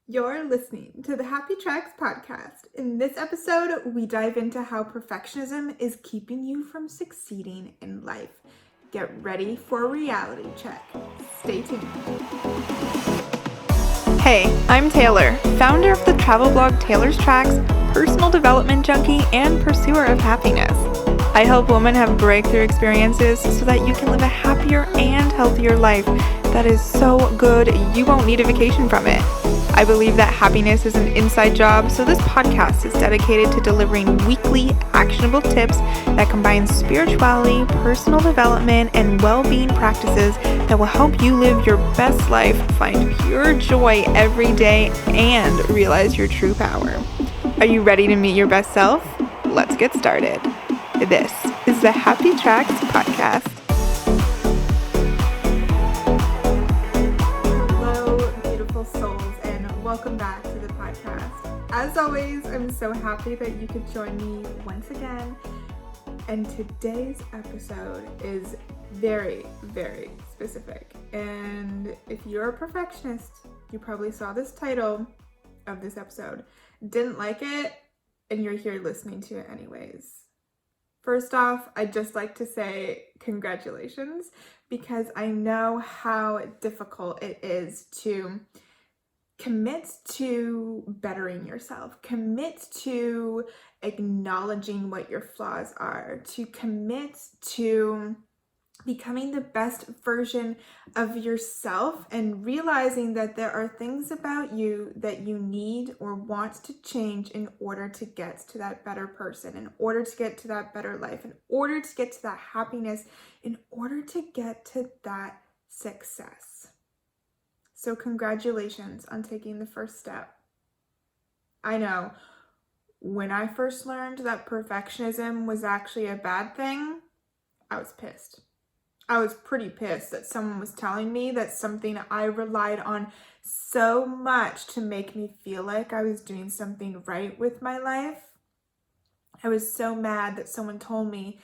You're listening to the Happy Tracks podcast. In this episode, we dive into how perfectionism is keeping you from succeeding in life. Get ready for a reality check. Stay tuned. Hey, I'm Taylor, founder of the travel blog Taylor's Tracks, personal development junkie, and pursuer of happiness. I help women have breakthrough experiences so that you can live a happier and healthier life that is so good you won't need a vacation from it. I believe that happiness is an inside job, so this podcast is dedicated to delivering weekly actionable tips that combine spirituality, personal development, and well-being practices that will help you live your best life, find pure joy every day, and realize your true power. Are you ready to meet your best self? Let's get started. This is the Happy Tracks podcast. Hello, beautiful souls, and welcome back to the podcast. As always, I'm so happy that you could join me once again. And today's episode is very, very specific. And if you're a perfectionist, you probably saw this title of this episode, didn't like it, and you're here listening to it anyways. First off, I'd just like to say congratulations, because I know how difficult it is to commit to bettering yourself, commit to acknowledging what your flaws are, to commit to becoming the best version of yourself, and realizing that there are things about you that you need or want to change in order to get to that better person, in order to get to that better life, in order to get to that happiness, in order to get to that success. So congratulations on taking the first step. I know, when I first learned that perfectionism was actually a bad thing, I was pissed. I was pretty pissed that someone was telling me that something I relied on so much to make me feel like I was doing something right with my life. I was so mad that someone told me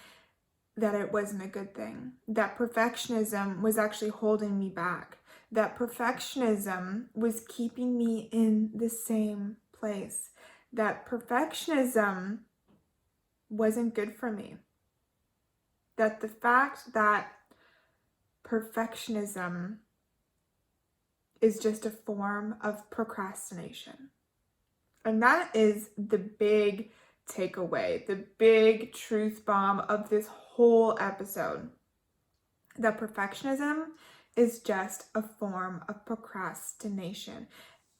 that it wasn't a good thing, that perfectionism was actually holding me back, that perfectionism was keeping me in the same place, that perfectionism wasn't good for me, that the fact that perfectionism is just a form of procrastination. And that is the big takeaway, the big truth bomb of this whole episode. That perfectionism is just a form of procrastination.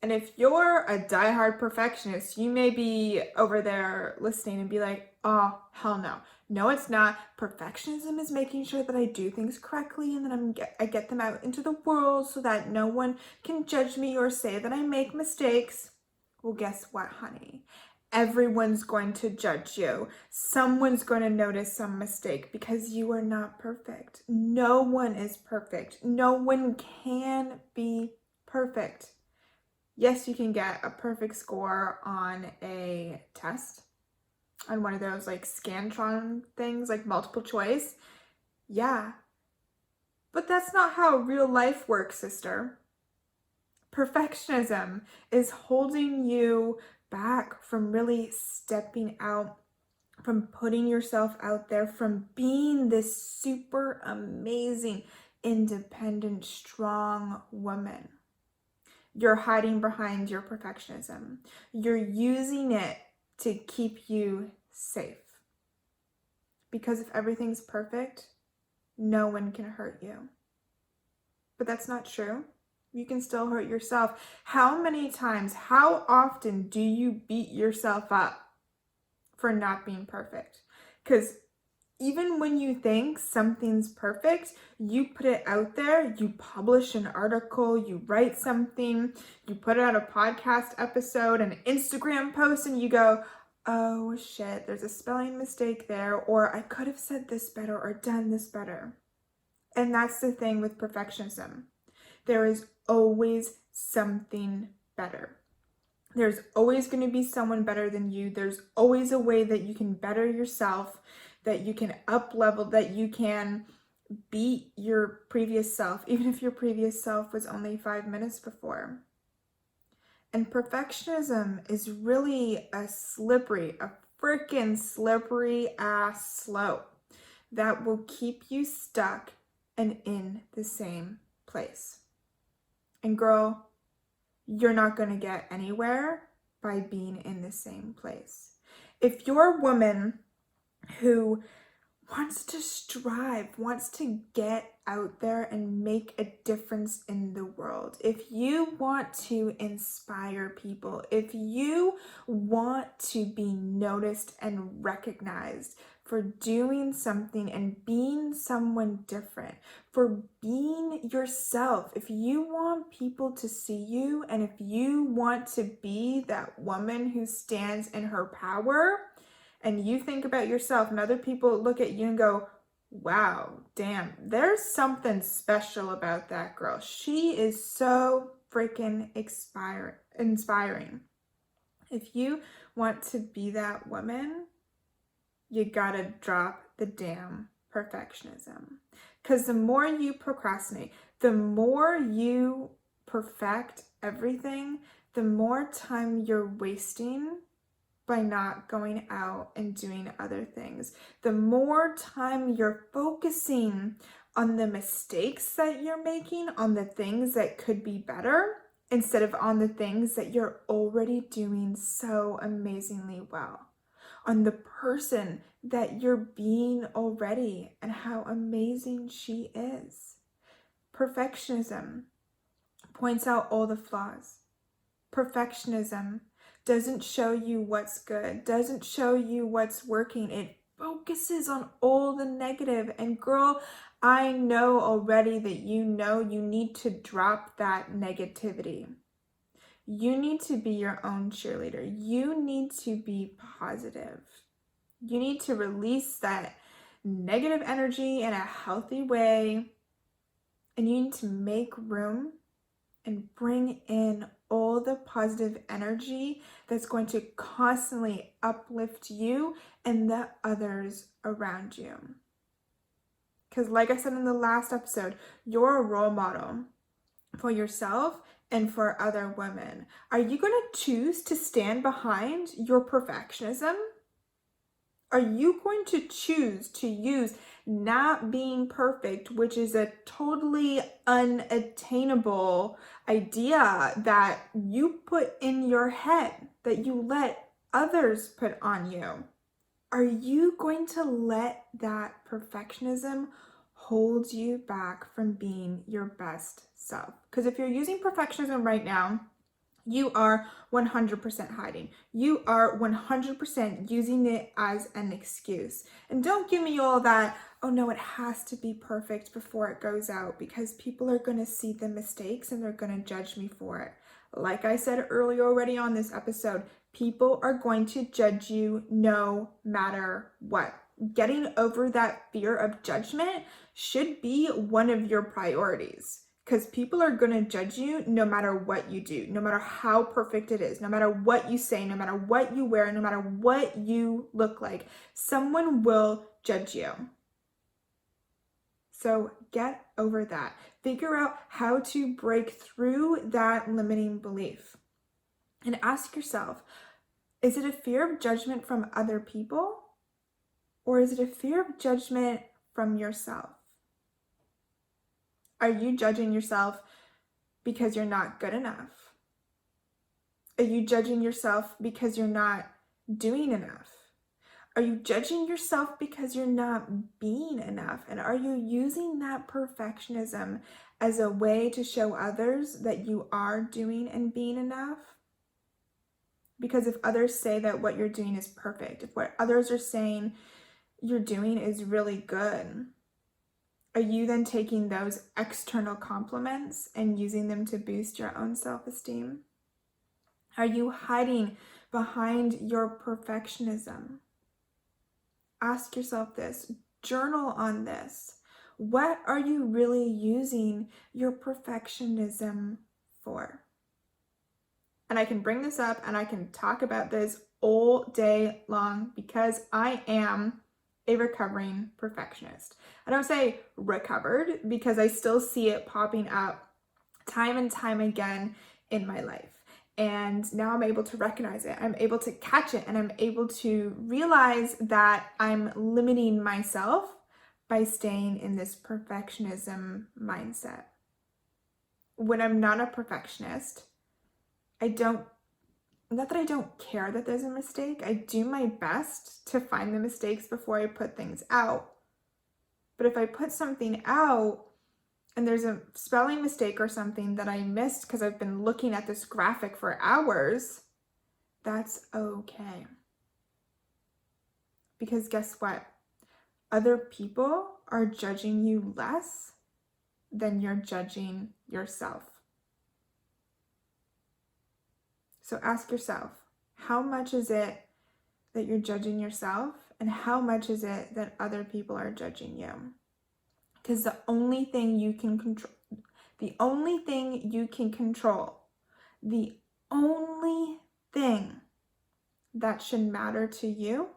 And if you're a diehard perfectionist, you may be over there listening and be like, oh, hell no. No, it's not. Perfectionism is making sure that I do things correctly and that I get them out into the world so that no one can judge me or say that I make mistakes. Well, guess what, honey? Everyone's going to judge you. Someone's going to notice some mistake because you are not perfect. No one is perfect. No one can be perfect. Yes, you can get a perfect score on a test, on one of those like Scantron things, like multiple choice. Yeah, but that's not how real life works, sister. Perfectionism is holding you back from really stepping out, from putting yourself out there, from being this super amazing, independent, strong woman. You're hiding behind your perfectionism. You're using it to keep you safe. Because if everything's perfect, no one can hurt you. But that's not true. You can still hurt yourself. How many times, how often do you beat yourself up for not being perfect? Because even when you think something's perfect, you put it out there, you publish an article, you write something, you put out a podcast episode, an Instagram post, and you go, oh shit, there's a spelling mistake there, or I could have said this better or done this better. And that's the thing with perfectionism. There is always something better. There's always going to be someone better than you. There's always a way that you can better yourself, that you can up level, that you can beat your previous self, even if your previous self was only 5 minutes before. And perfectionism is really a freaking slippery ass slope that will keep you stuck and in the same place. And girl, you're not going to get anywhere by being in the same place. If you're a woman who wants to strive, wants to get out there and make a difference in the world, if you want to inspire people, if you want to be noticed and recognized for doing something and being someone different, for being yourself, if you want people to see you, and if you want to be that woman who stands in her power, and you think about yourself and other people look at you and go, wow, damn, there's something special about that girl. She is so freaking inspiring. If you want to be that woman, you gotta drop the damn perfectionism. Because the more you procrastinate, the more you perfect everything, the more time you're wasting by not going out and doing other things. The more time you're focusing on the mistakes that you're making, on the things that could be better, instead of on the things that you're already doing so amazingly well, on the person that you're being already and how amazing she is. Perfectionism points out all the flaws. Perfectionism doesn't show you what's good, doesn't show you what's working. It focuses on all the negative. And girl, I know already that you know you need to drop that negativity. You need to be your own cheerleader. You need to be positive. You need to release that negative energy in a healthy way. And you need to make room and bring in all the positive energy that's going to constantly uplift you and the others around you. Because like I said in the last episode, you're a role model for yourself and for other women. Are you going to choose to stand behind your perfectionism? Are you going to choose to use not being perfect, which is a totally unattainable idea that you put in your head, that you let others put on you? Are you going to let that perfectionism hold you back from being your best self? Because if you're using perfectionism right now, you are 100% hiding. You are 100% using it as an excuse. And don't give me all that, oh no, it has to be perfect before it goes out, because people are going to see the mistakes and they're going to judge me for it. Like I said earlier already on this episode, people are going to judge you no matter what. Getting over that fear of judgment should be one of your priorities. Because people are going to judge you no matter what you do, no matter how perfect it is, no matter what you say, no matter what you wear, no matter what you look like. Someone will judge you. So get over that. Figure out how to break through that limiting belief. And ask yourself, is it a fear of judgment from other people? Or is it a fear of judgment from yourself? Are you judging yourself because you're not good enough? Are you judging yourself because you're not doing enough? Are you judging yourself because you're not being enough? And are you using that perfectionism as a way to show others that you are doing and being enough? Because if others say that what you're doing is perfect, if what others are saying you're doing is really good, are you then taking those external compliments and using them to boost your own self-esteem? Are you hiding behind your perfectionism? Ask yourself this. Journal on this. What are you really using your perfectionism for? And I can bring this up and I can talk about this all day long because I am a recovering perfectionist. I don't say recovered because I still see it popping up time and time again in my life. And now I'm able to recognize it. I'm able to catch it, and I'm able to realize that I'm limiting myself by staying in this perfectionism mindset. When I'm not a perfectionist, not that I don't care that there's a mistake. I do my best to find the mistakes before I put things out. But if I put something out and there's a spelling mistake or something that I missed because I've been looking at this graphic for hours, that's okay. Because guess what? Other people are judging you less than you're judging yourself. So ask yourself, how much is it that you're judging yourself, and how much is it that other people are judging you? Because the only thing you can control, the only thing that should matter to you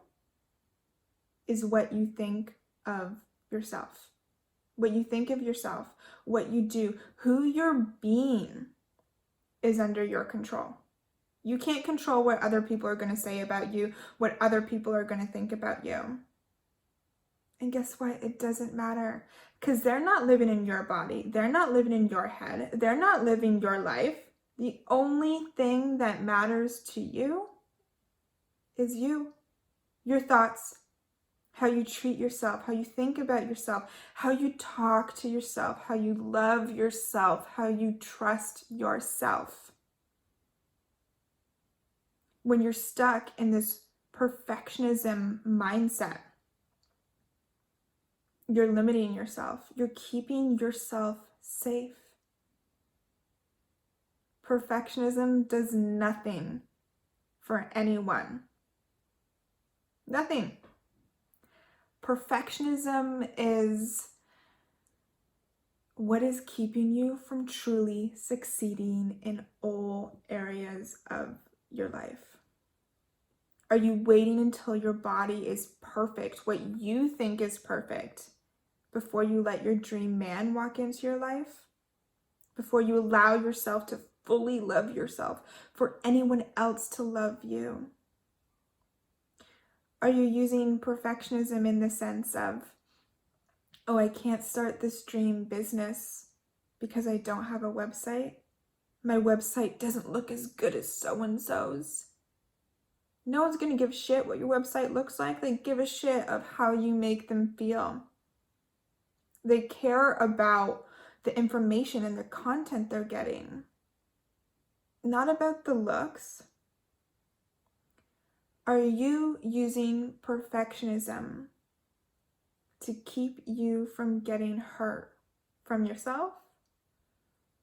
is what you think of yourself. What you think of yourself, what you do, who you're being is under your control. You can't control what other people are going to say about you, what other people are going to think about you. And guess what? It doesn't matter, because they're not living in your body. They're not living in your head. They're not living your life. The only thing that matters to you is you, your thoughts, how you treat yourself, how you think about yourself, how you talk to yourself, how you love yourself, how you trust yourself. When you're stuck in this perfectionism mindset, you're limiting yourself. You're keeping yourself safe. Perfectionism does nothing for anyone. Nothing. Perfectionism is what is keeping you from truly succeeding in all areas of your life. Are you waiting until your body is perfect, what you think is perfect, before you let your dream man walk into your life? Before you allow yourself to fully love yourself, for anyone else to love you? Are you using perfectionism in the sense of, oh, I can't start this dream business because I don't have a website? My website doesn't look as good as so-and-so's. No one's going to give a shit what your website looks like. They give a shit of how you make them feel. They care about the information and the content they're getting, not about the looks. Are you using perfectionism to keep you from getting hurt from yourself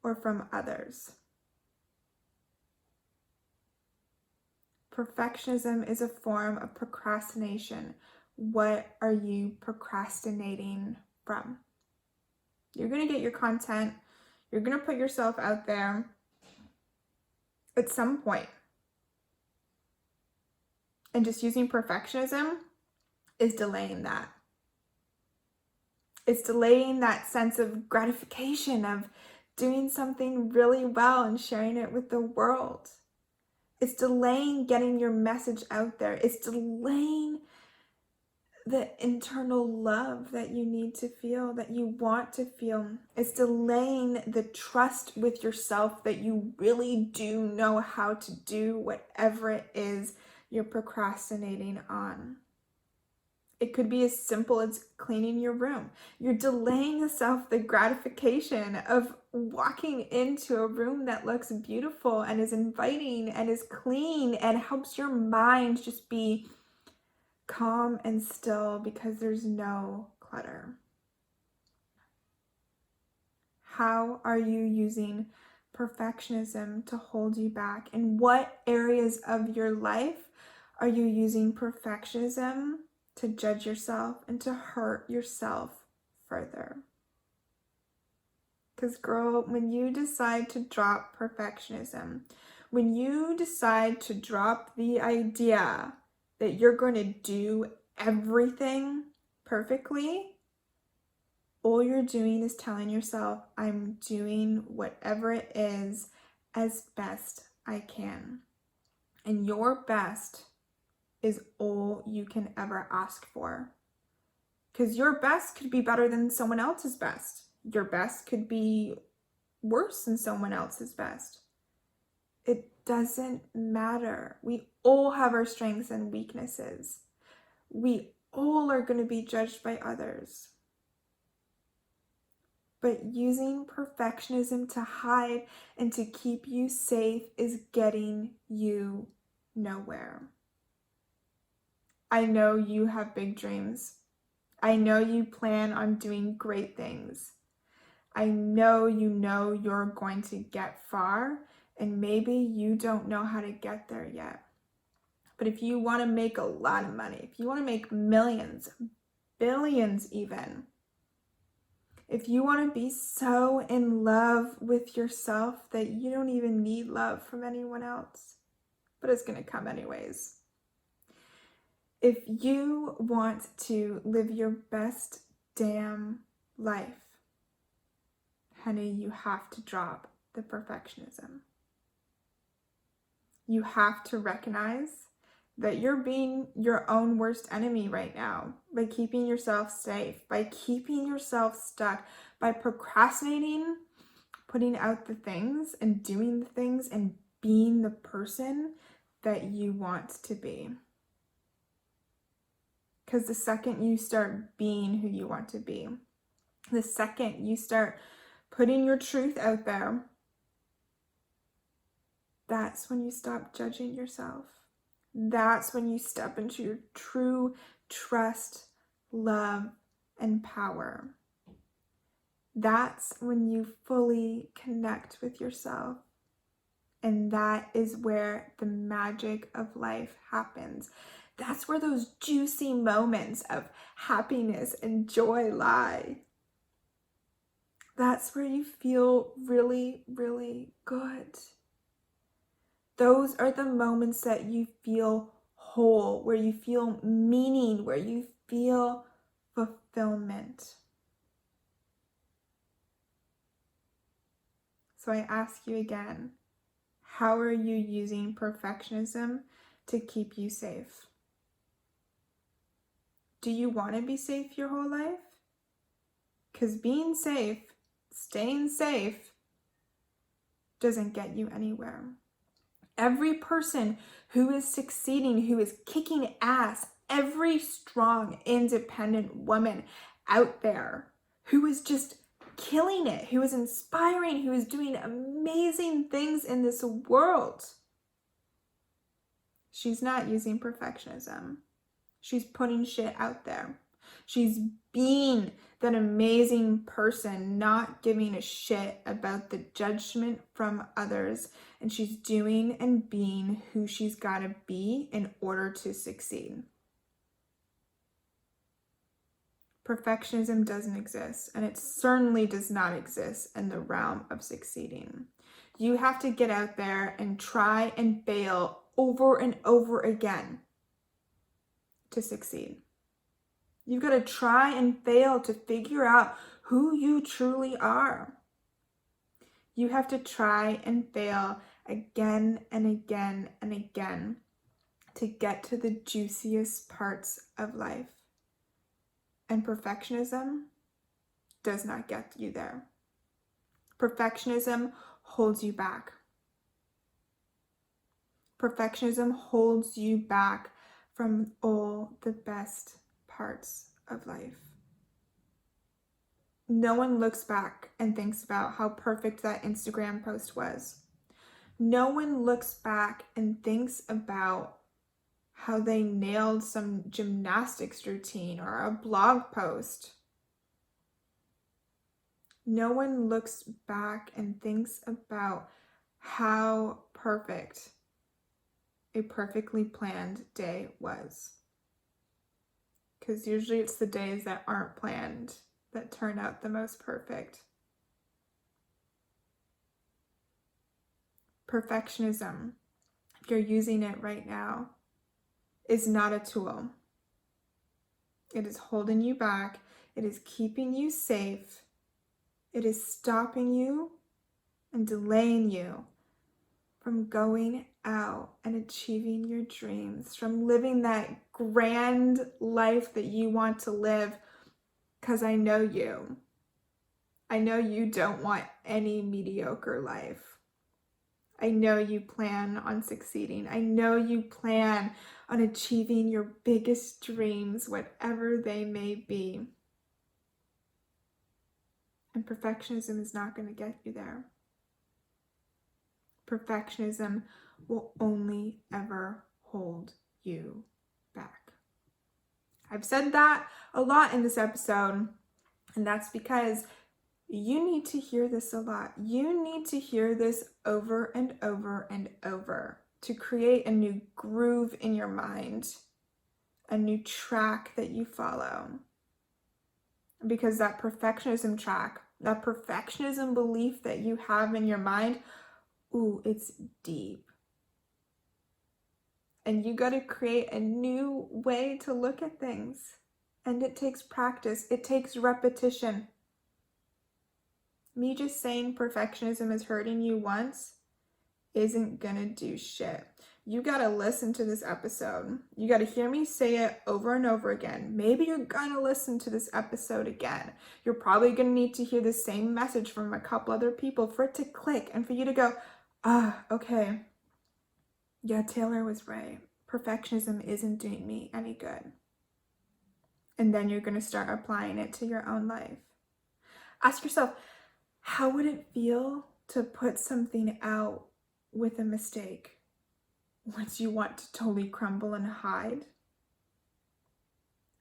or from others? Perfectionism is a form of procrastination. What are you procrastinating from? You're going to get your content. You're going to put yourself out there at some point. And just using perfectionism is delaying that. It's delaying that sense of gratification of doing something really well and sharing it with the world. It's delaying getting your message out there. It's delaying the internal love that you need to feel, that you want to feel. It's delaying the trust with yourself that you really do know how to do whatever it is you're procrastinating on. It could be as simple as cleaning your room. You're delaying yourself the gratification of walking into a room that looks beautiful and is inviting and is clean and helps your mind just be calm and still because there's no clutter. How are you using perfectionism to hold you back? In what areas of your life are you using perfectionism to judge yourself and to hurt yourself further? Because girl, when you decide to drop perfectionism, when you decide to drop the idea that you're going to do everything perfectly, all you're doing is telling yourself, I'm doing whatever it is as best I can. And your best is all you can ever ask for. Because your best could be better than someone else's best. Your best could be worse than someone else's best. It doesn't matter. We all have our strengths and weaknesses. We all are going to be judged by others. But using perfectionism to hide and to keep you safe is getting you nowhere. I know you have big dreams. I know you plan on doing great things. I know you're going to get far, and maybe you don't know how to get there yet. But if you want to make a lot of money, if you want to make millions, billions even, if you want to be so in love with yourself that you don't even need love from anyone else, but it's going to come anyways. If you want to live your best damn life, honey, you have to drop the perfectionism. You have to recognize that you're being your own worst enemy right now by keeping yourself safe, by keeping yourself stuck, by procrastinating, putting out the things and doing the things and being the person that you want to be. Because the second you start being who you want to be, the second you start putting your truth out there, that's when you stop judging yourself. That's when you step into your true trust, love, and power. That's when you fully connect with yourself. And that is where the magic of life happens. That's where those juicy moments of happiness and joy lie. That's where you feel really, really good. Those are the moments that you feel whole, where you feel meaning, where you feel fulfillment. So I ask you again, how are you using perfectionism to keep you safe? Do you want to be safe your whole life? Because being safe, staying safe, doesn't get you anywhere. Every person who is succeeding, who is kicking ass, every strong, independent woman out there who is just killing it, who is inspiring, who is doing amazing things in this world, she's not using perfectionism. She's putting shit out there. She's being that amazing person, not giving a shit about the judgment from others. And she's doing and being who she's got to be in order to succeed. Perfectionism doesn't exist, and it certainly does not exist in the realm of succeeding. You have to get out there and try and fail over and over again to succeed. You've got to try and fail to figure out who you truly are. You have to try and fail again and again and again to get to the juiciest parts of life. And perfectionism does not get you there. Perfectionism holds you back. Perfectionism holds you back from all the best parts of life. No one looks back and thinks about how perfect that Instagram post was. No one looks back and thinks about how they nailed some gymnastics routine or a blog post. No one looks back and thinks about how perfect a perfectly planned day was. Because usually it's the days that aren't planned that turn out the most perfect. Perfectionism, if you're using it right now, is not a tool. It is holding you back. It is keeping you safe. It is stopping you and delaying you from going out and achieving your dreams, from living that grand life that you want to live, because I know you. I know you don't want any mediocre life. I know you plan on succeeding. I know you plan on achieving your biggest dreams, whatever they may be. And perfectionism is not going to get you there. Perfectionism will only ever hold you back. I've said that a lot in this episode, and that's because you need to hear this a lot. You need to hear this over and over and over to create a new groove in your mind, a new track that you follow. Because that perfectionism track, that perfectionism belief that you have in your mind, ooh, it's deep. And you got to create a new way to look at things. And it takes practice. It takes repetition. Me just saying perfectionism is hurting you once isn't gonna do shit. You gotta listen to this episode. You gotta hear me say it over and over again. Maybe you're gonna listen to this episode again. You're probably gonna need to hear the same message from a couple other people for it to click and for you to go, okay. Yeah, Taylor was right. Perfectionism isn't doing me any good. And then you're gonna start applying it to your own life. Ask yourself, how would it feel to put something out with a mistake once you want to totally crumble and hide?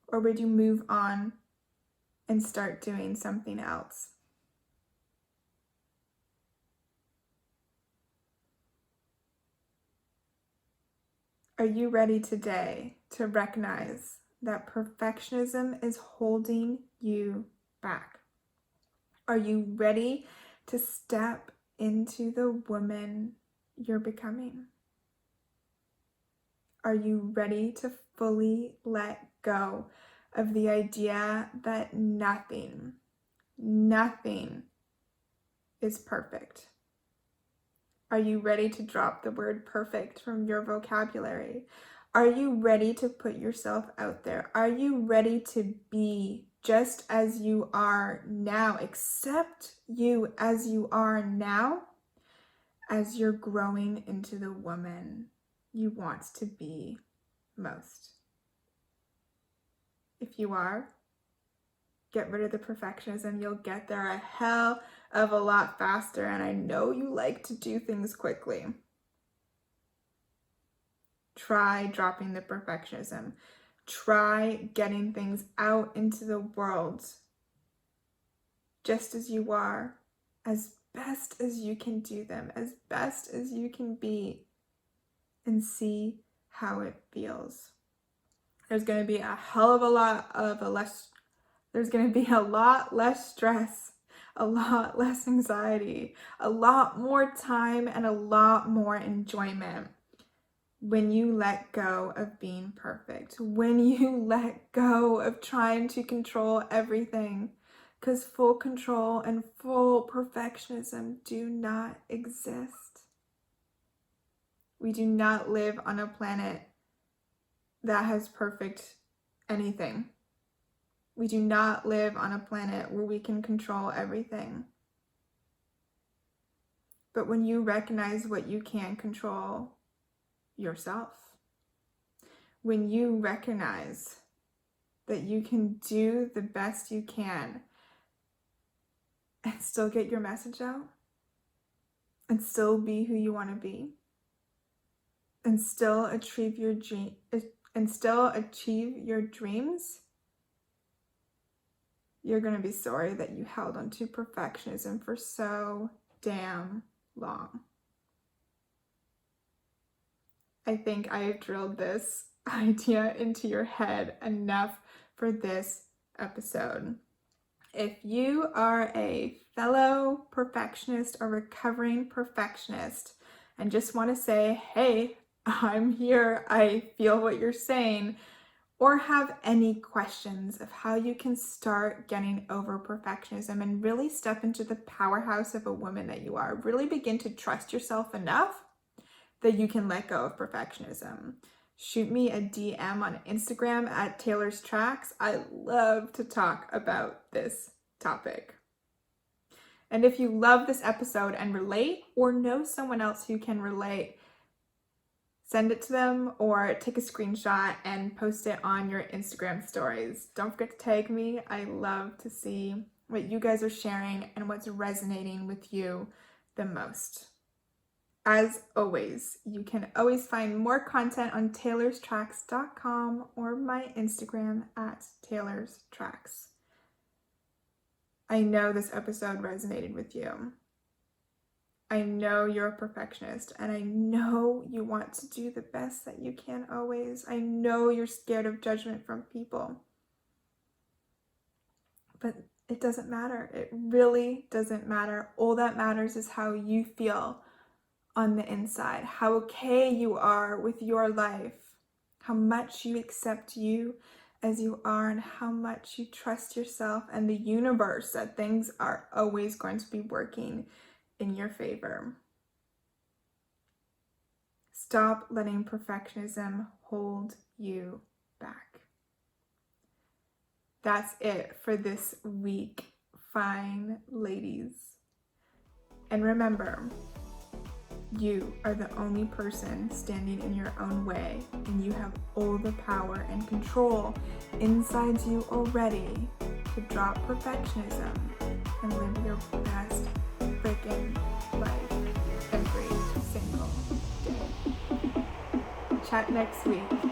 Or would you move on and start doing something else? Are you ready today to recognize that perfectionism is holding you back? Are you ready to step into the woman you're becoming? Are you ready to fully let go of the idea that nothing is perfect? Are you ready to drop the word perfect from your vocabulary? Are you ready to put yourself out there? Are you ready to be just as you are now? Accept you as you are now, as you're growing into the woman you want to be most. If you are, get rid of the perfectionism. You'll get there a hell of a lot faster, and I know you like to do things quickly. Try dropping the perfectionism. Try getting things out into the world just as you are, as best as you can do them, as best as you can be, and see how it feels. There's going to be a hell of a lot there's going to be a lot less stress, a lot less anxiety, a lot more time, and a lot more enjoyment when you let go of being perfect, when you let go of trying to control everything, because full control and full perfectionism do not exist. We do not live on a planet that has perfect anything. We do not live on a planet where we can control everything. But when you recognize what you can control, yourself, when you recognize that you can do the best you can and still get your message out and still be who you want to be and still achieve your dreams, you're going to be sorry that you held on to perfectionism for so damn long. I think I have drilled this idea into your head enough for this episode. If you are a fellow perfectionist or recovering perfectionist and just want to say, hey, I'm here, I feel what you're saying, or have any questions of how you can start getting over perfectionism and really step into the powerhouse of a woman that you are, really begin to trust yourself enough that you can let go of perfectionism. Shoot me a DM on Instagram at Taylor's Tracks. I love to talk about this topic. And if you love this episode and relate, or know someone else who can relate, send it to them or take a screenshot and post it on your Instagram stories. Don't forget to tag me. I love to see what you guys are sharing and what's resonating with you the most. As always, you can always find more content on taylorstracks.com or my Instagram at taylorstracks. I know this episode resonated with you. I know you're a perfectionist, and I know you want to do the best that you can always. I know you're scared of judgment from people. But it doesn't matter. It really doesn't matter. All that matters is how you feel on the inside, how okay you are with your life, how much you accept you as you are, and how much you trust yourself and the universe that things are always going to be working in your favor. Stop letting perfectionism hold you back. That's it for this week, fine ladies. And remember, you are the only person standing in your own way, and you have all the power and control inside you already to drop perfectionism and live your best freaking life every single day. Chat next week.